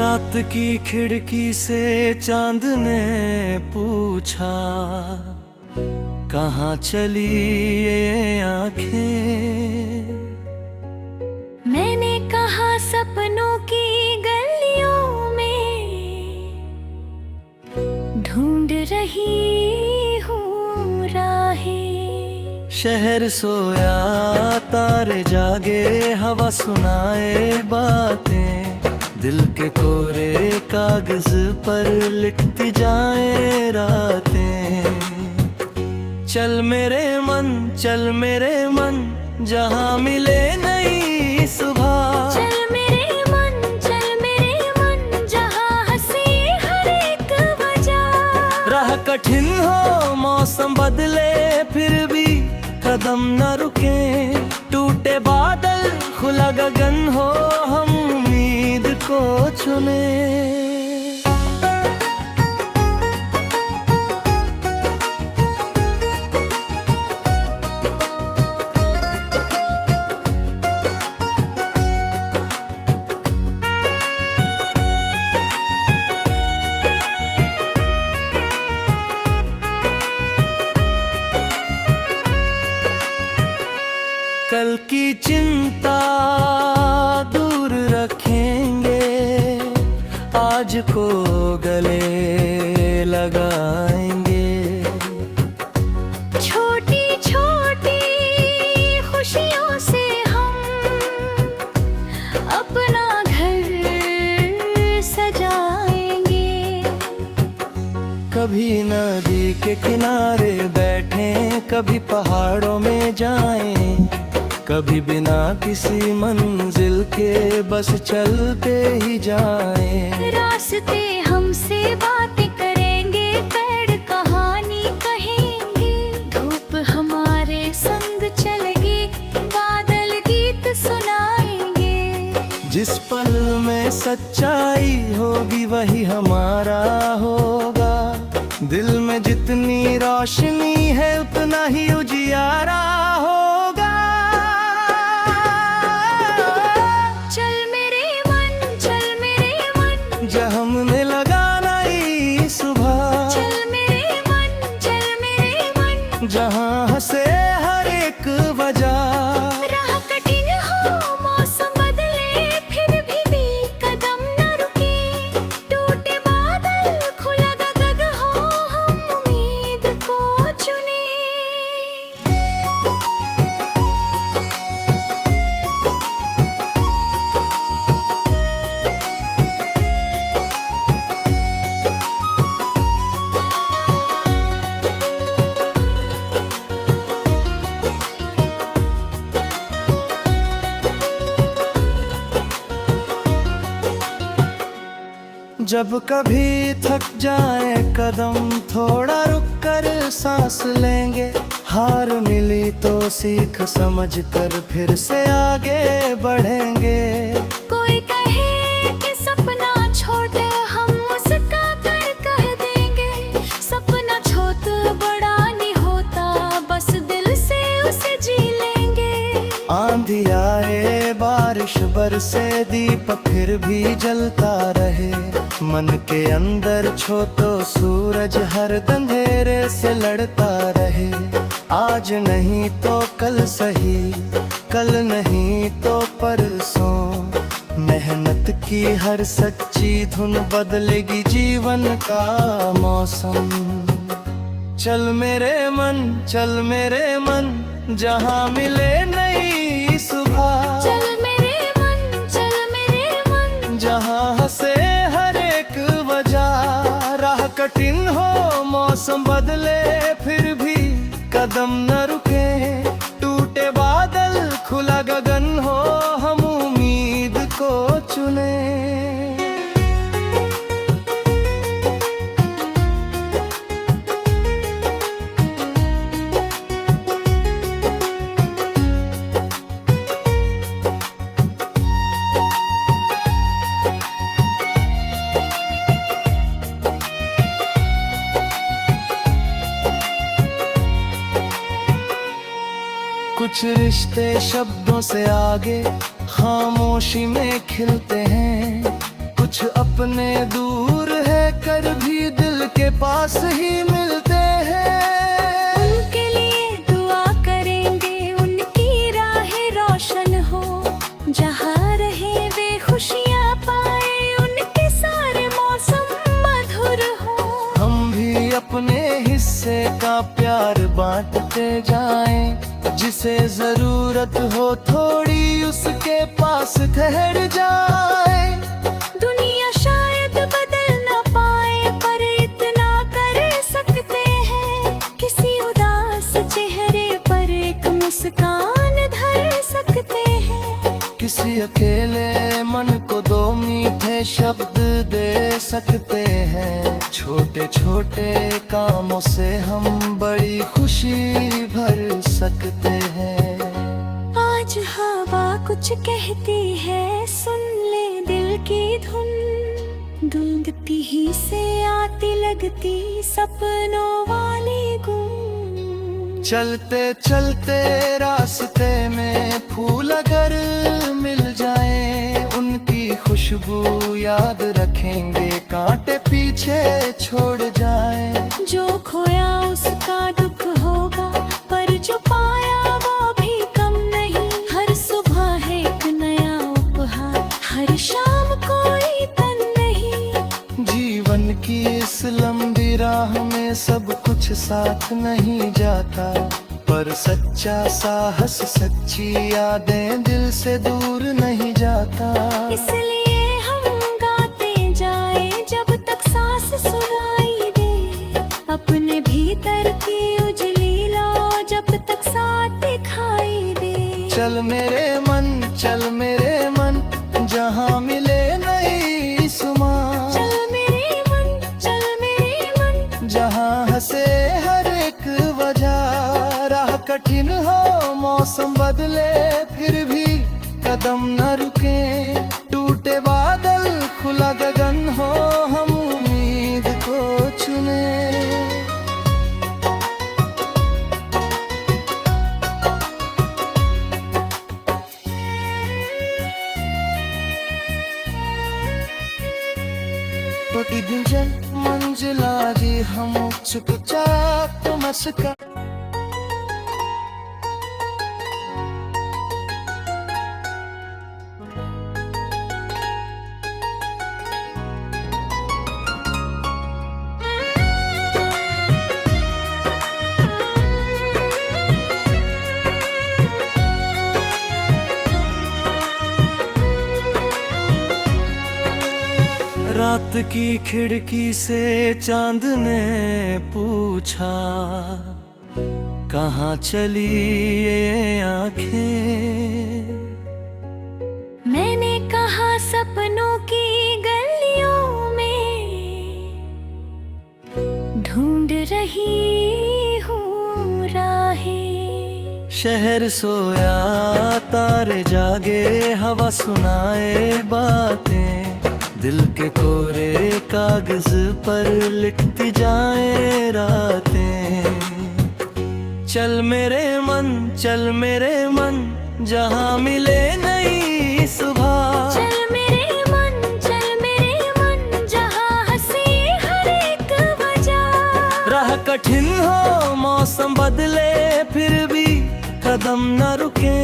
रात की खिड़की से चांद ने पूछा, कहाँ चली ये आँखें। मैंने कहा सपनों की गलियों में ढूंढ रही हूँ राहें। शहर सोया तारे जागे, हवा सुनाए बातें, दिल के कोरे कागज पर लिखती जाए रातें। चल मेरे मन जहाँ मिले नई सुबह। चल मेरे मन जहाँ हंसी हर एक वजह। राह कठिन हो मौसम बदले फिर भी कदम न रुके, टूटे बादल खुला गगन हो हम उम्मीद को चुने। कल की चिंता दूर रखेंगे, आज को गले लगाएंगे। छोटी छोटी खुशियों से हम अपना घर सजाएंगे। कभी नदी के किनारे बैठें, कभी पहाड़ों में जाएं, कभी बिना किसी मंजिल के बस चलते ही जाएं। रास्ते हमसे बातें करेंगे, पेड़ कहानी कहेंगे, धूप हमारे संग चलेगी, बादल गीत सुनाएंगे। जिस पल में सच्चाई होगी वही हमारा होगा, दिल में जितनी रोशनी है उतना ही उजियारा होगा। जहाँ हमने लगाना ही सुबह। चल मेरे मन जहाँ हंसे हर एक वजह। राह कठिन हो मौसम बदले फिर भी कदम न रुके, टूटे बादल खुला गगन हो हम उम्मीद को चुने। जब कभी थक जाए कदम, थोड़ा रुक कर सांस लेंगे, हार मिली तो सीख समझ कर फिर से आगे बढ़ेंगे। कोई कहे कि सपना छोड़, हम उसका कर कह देंगे, सपना छोटा बड़ा नहीं होता, बस दिल से उसे जी लेंगे। आंधी आए बारिश बरसे, दीपक फिर भी जलता रहे, मन के अंदर छो तो सूरज हर अंधेरे से लड़ता रहे। आज नहीं तो कल सही, कल नहीं तो परसों, मेहनत की हर सच्ची धुन बदलेगी जीवन का मौसम। चल मेरे मन जहाँ मिले नई सुबह। चल मेरे मन जहाँ हंसे हर एक वजह। राह कठिन हो मौसम बदले फिर भी कदम न रुके, टूटे बादल खुला गगन हो हम उम्मीद को चुने। कुछ रिश्ते शब्दों से आगे खामोशी में खिलते हैं, कुछ अपने दूर है कर भी दिल के पास ही मिलते हैं। उनके लिए दुआ करेंगे, उनकी राहें रोशन हो, जहाँ रहे वे खुशियाँ पाए, उनके सारे मौसम मधुर हो। हम भी अपने हिस्से का प्यार बांटते जाएं, जिसे जरूरत हो थोड़ी उसके पास ठहर जाए। दुनिया शायद बदल न पाए पर इतना कर सकते हैं, किसी उदास चेहरे पर एक मुस्कान धर सकते हैं। किसी अकेले मन को दो मीठे शब्द दे सकते हैं। छोटे छोटे कामों से हम बड़ी खुशी भर सकते हैं। आज हवा कुछ कहती है, सुन ले दिल की धुन, गूंजती ही से आती लगती सपनों वाली गूंज। चलते चलते रास्ते में फूल अगर मिल जाए, उनकी खुशबू याद रखेंगे, कांटे पीछे छोड़ जाए। जो खोया उसका दुख होगा, पर जो पाया वो भी कम नहीं। हर सुबह है एक नया उपहार, हर शाम कोई तन नहीं। जीवन की इस लंबी राह में सब कुछ साथ नहीं जाता, पर सच्चा साहस सच्ची यादें दिल से दूर नहीं जाता। इसलिए हम गाते जाए जब तक सांस सुनाई दे, अपने भीतर की उजली लो जब तक साथ दिखाई दे। चल मेरे मन, जहाँ मिले नई सुमा। चल मेरे मन, जहाँ हंसे हर एक वजह। राह कठिन हो मौसम बदले फिर भी कदम न रुके। टूटे बादल खुला गगन हो, हम उम्मीद को चुने। प्रतिदिन मंजिला जी हम चुपचाप मस्का। रात की खिड़की से चांद ने पूछा, कहाँ चली ये आँखें। मैंने कहा सपनों की गलियों में, ढूंढ रही हूँ राहें। शहर सोया तारे जागे, हवा सुनाए बातें। दिल के कोरे कागज पर लिखती जाए रातें। चल मेरे मन, जहाँ मिले नई सुबह। चल मेरे मन, जहाँ हंसी हर एक वजह। राह कठिन हो मौसम बदले फिर भी कदम न रुके।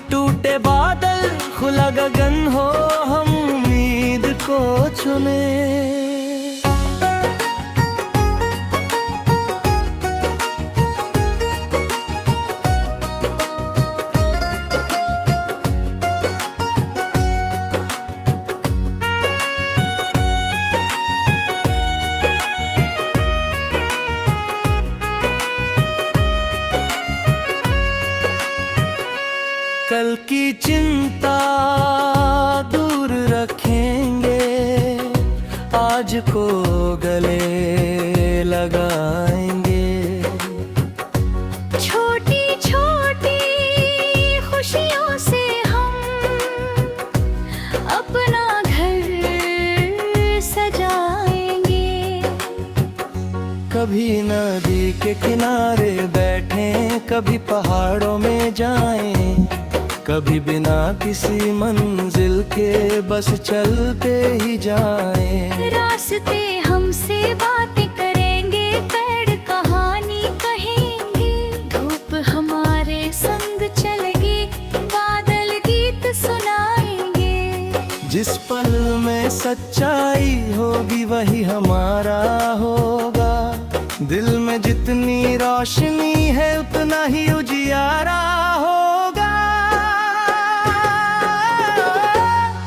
टूटे बादल खुला गगन हो, हम उम्मीद को चुने। कल की चिंता दूर रखेंगे, आज को गले लगाएंगे। छोटी छोटी खुशियों से हम अपना घर सजाएंगे। कभी नदी के किनारे बैठें, कभी पहाड़ों में जाएं, कभी बिना किसी मंजिल के बस चलते ही जाएं। रास्ते हमसे बातें करेंगे, पेड़ कहानी कहेंगे, धूप हमारे संग चलेगी, बादल गीत सुनाएंगे। जिस पल में सच्चाई होगी वही हमारा होगा, दिल में जितनी रोशनी है उतना ही उजियारा होगा।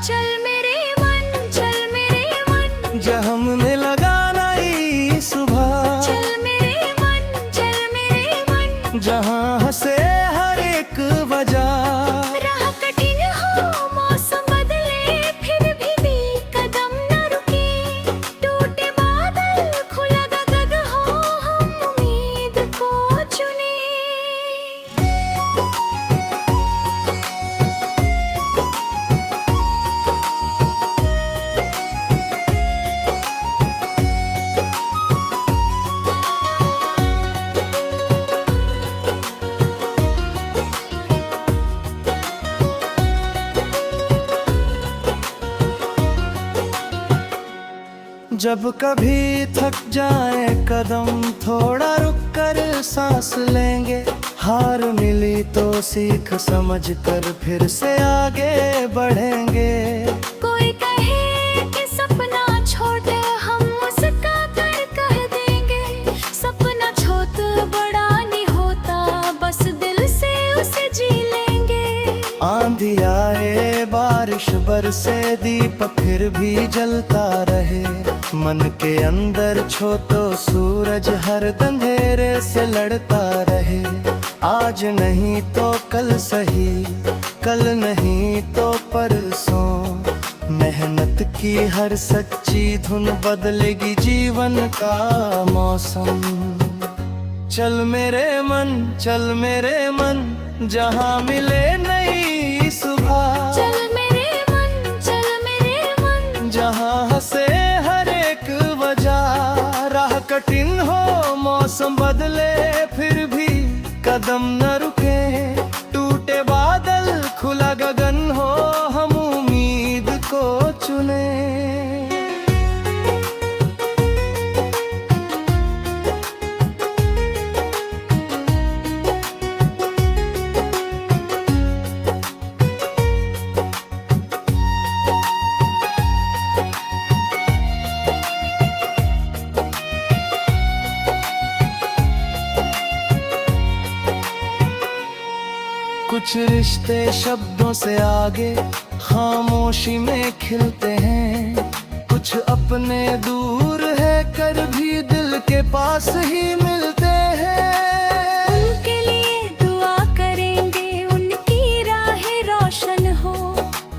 चल मेरे मन जब हमने लगाना ही सुबह, चल मेरे मन जहाँ हंसे हर एक वजह। राह कठिन हो मौसम बदले फिर भी कदम न रुके, टूटे बादल खुला गगन हो हम उम्मीद को चुने। जब कभी थक जाए कदम थोड़ा रुक कर सांस लेंगे, हार मिली तो सीख समझ कर फिर से आगे बढ़ेंगे। कोई कहे कि सपना छोटे हम उसका कर कह देंगे, सपना छोट बड़ा नहीं होता बस दिल से उसे जी लेंगे। आंधी आए बारिश बरसे दीपक फिर भी जलता रहे, मन के अंदर छोटो सूरज हर अंधेरे से लड़ता रहे। आज नहीं तो कल सही, कल नहीं तो परसों, मेहनत की हर सच्ची धुन बदलेगी जीवन का मौसम। चल मेरे मन जहाँ मिले नई सुबह, चल मेरे मन जहाँ हंसे हर एक वजह। राह कठिन हो मौसम बदले फिर भी कदम न रुके, टूटे बादल खुला गगन हो हम उम्मीद को चुने। कुछ रिश्ते शब्दों से आगे खामोशी में खिलते हैं, कुछ अपने दूर है कर भी दिल के पास ही मिलते हैं। उनके लिए दुआ करेंगे उनकी राहें रोशन हो,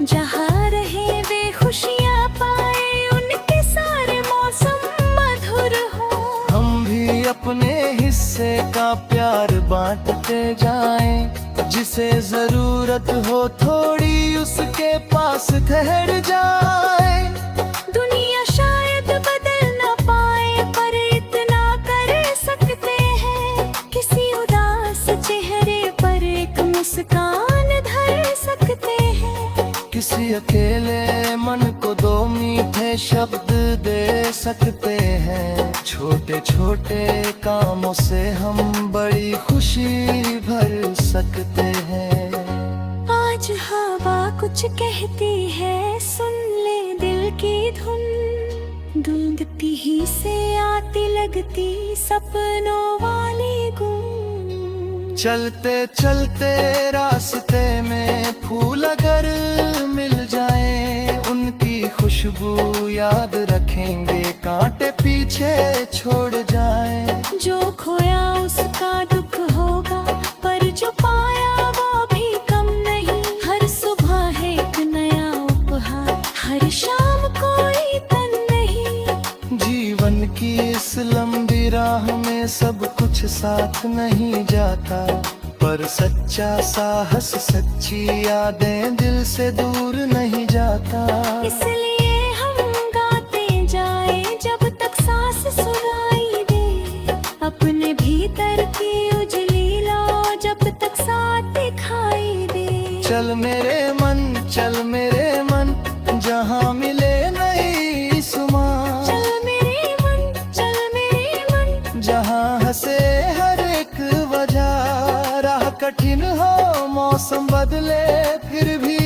जहाँ रहे वे खुशियाँ पाए उनके सारे मौसम मधुर हो। हम भी अपने हिस्से का प्यार बांटते जाएं, जिसे जरूरत हो थोड़ी उसके पास ठहर जाए। दुनिया शायद बदल न पाए पर इतना कर सकते हैं, किसी उदास चेहरे पर एक मुस्कान धर सकते हैं। किसी अकेले मन को दो मीठे शब्द दे सकते हैं, छोटे छोटे कामों से हम बड़ी खुशी भर सकते हैं। आज हवा कुछ कहती है सुन ले दिल की धुन, गूंजती ही से आती लगती सपनों वाली गूंज। चलते चलते रास्ते में फूल अगर मिल जाए, उनकी खुशबू याद रखेंगे कांटे पीछे छोड़ जाए। जो खोया उसका दुख होगा पर जो पाया वो भी कम नहीं, हर सुबह है एक नया उपहार, हर शाम कोई तन नहीं। जीवन की इस लंबी राह में सब कुछ साथ नहीं जाता, पर सच्चा साहस सच्ची यादें दिल से दूर नहीं जाता। इसलिए हम गाते जाए जब तक सांस सुनाई दे, अपने भीतर की उजली लो जब तक साथ दिखाई दे। चल मेरे मन, चल मेरे मन, जहाँ मिले नहीं सुमा। चल मेरे मन, चल मेरे मन, जहाँ हंसे हर एक वजह, राह कठिन हो मौसम बदले फिर भी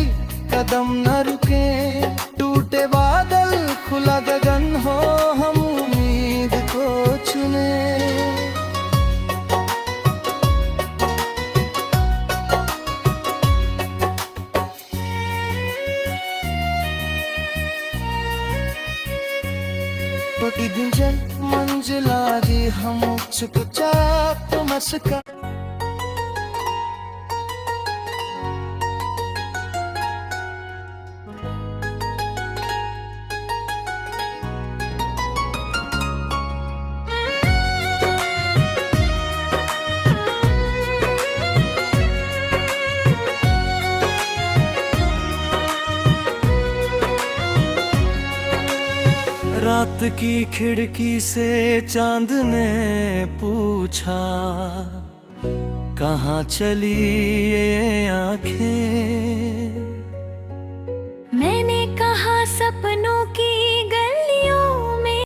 कदम न रुके। टूटे बादल खुला गगन हो, हम उम्मीद को चुने। प्रतिदिन जन मंजिला जी हम चुपचाप मस्का। रात की खिड़की से चांद ने पूछा, कहाँ चली ये आंखें। मैंने कहा सपनों